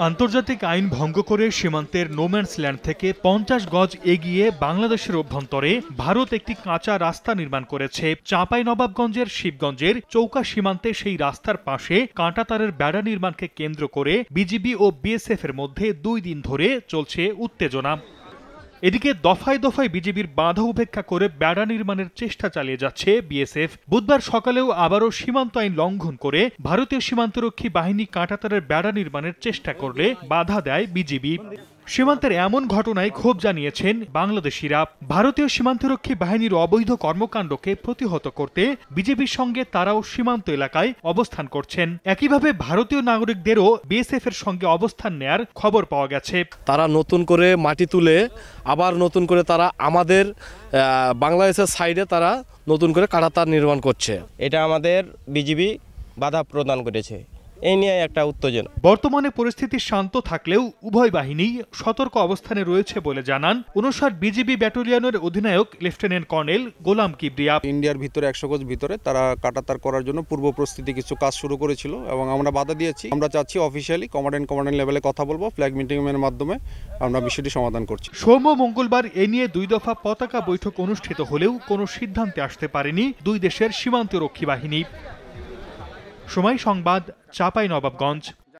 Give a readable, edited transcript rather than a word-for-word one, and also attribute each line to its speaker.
Speaker 1: আন্তর্জাতিক আইন ভঙ্গ করে সীমান্তের নোম্যান্স ল্যান্ড থেকে ৫০ গজ এগিয়ে বাংলাদেশের অভ্যন্তরে ভারত একটি কাঁচা রাস্তা নির্মাণ করেছে। চাঁপাইনবাবগঞ্জের শিবগঞ্জের চৌকা সীমান্তে সেই রাস্তার পাশে কাঁটাতারের বেড়া নির্মাণকে কেন্দ্র করে বিজিবি ও বিএসএফ এর মধ্যে ২ দিন ধরে চলছে উত্তেজনা। এদিকে দফায় দফায় বিজিবির বাধা উপেক্ষা করে বেড়া নির্মাণের চেষ্টা চালিয়ে যাচ্ছে বিএসএফ। বুধবার সকালেও আবারও সীমান্ত আইন লঙ্ঘন করে ভারতীয় সীমান্তরক্ষী বাহিনী কাঁটাতারের বেড়া নির্মাণের চেষ্টা করলে বাধা দেয় বিজিবি। সীমান্তের এমন ঘটনায় ক্ষোভ জানিয়েছেন বাংলাদেশিরা। ভারতীয় সীমান্তরক্ষী বাহিনীর অবৈধ কর্মকাণ্ডকে প্রতিহত করতে বিজেপির সঙ্গে তারাও সীমান্ত এলাকায় অবস্থান করছেন। একইভাবে ভারতীয় নাগরিকদেরও বিএসএফ এর সঙ্গে অবস্থান নেয়ার খবর পাওয়া গেছে।
Speaker 2: তারা নতুন করে মাটি তুলে আবার নতুন করে তারা আমাদের বাংলাদেশের সাইডে তারা নতুন করে কাঁটাতার নির্মাণ করছে।
Speaker 3: এটা আমাদের বিজিবি বাধা প্রদান করেছে, এই নিয়ে একটা উত্তেজনা।
Speaker 1: বর্তমানে পরিস্থিতি শান্ত থাকলেও উভয় বাহিনী সতর্ক অবস্থানে রয়েছে বলে জানান ৫৯ বিজিবি ব্যাটালিয়নের অধিনায়ক লেফটেন্যান্ট কর্নেল গোলাম কিবরিয়া।
Speaker 4: ইন্ডিয়ার ভিতরে ১০০ গজ ভিতরে তারা কাঁটাতার করার জন্য পূর্ব প্রস্তুতি কিছু কাজ শুরু করেছিল এবং আমরা বাধা দিয়েছি। আমরা চাচ্ছি অফিসিয়ালি কমান্ডেন্ট লেভেলে কথা বলবো, ফ্ল্যাগ মিটিং এর মাধ্যমে আমরা বিষয়টি সমাধান করছি।
Speaker 1: সোম মঙ্গলবার এ নিয়ে ২ দফা পতাকা বৈঠক অনুষ্ঠিত হলেও কোনো সিদ্ধান্তে আসতে পারেনি দুই দেশের সীমান্তরক্ষী বাহিনী। সময় সংবাদ, চাঁপাইনবাবগঞ্জ।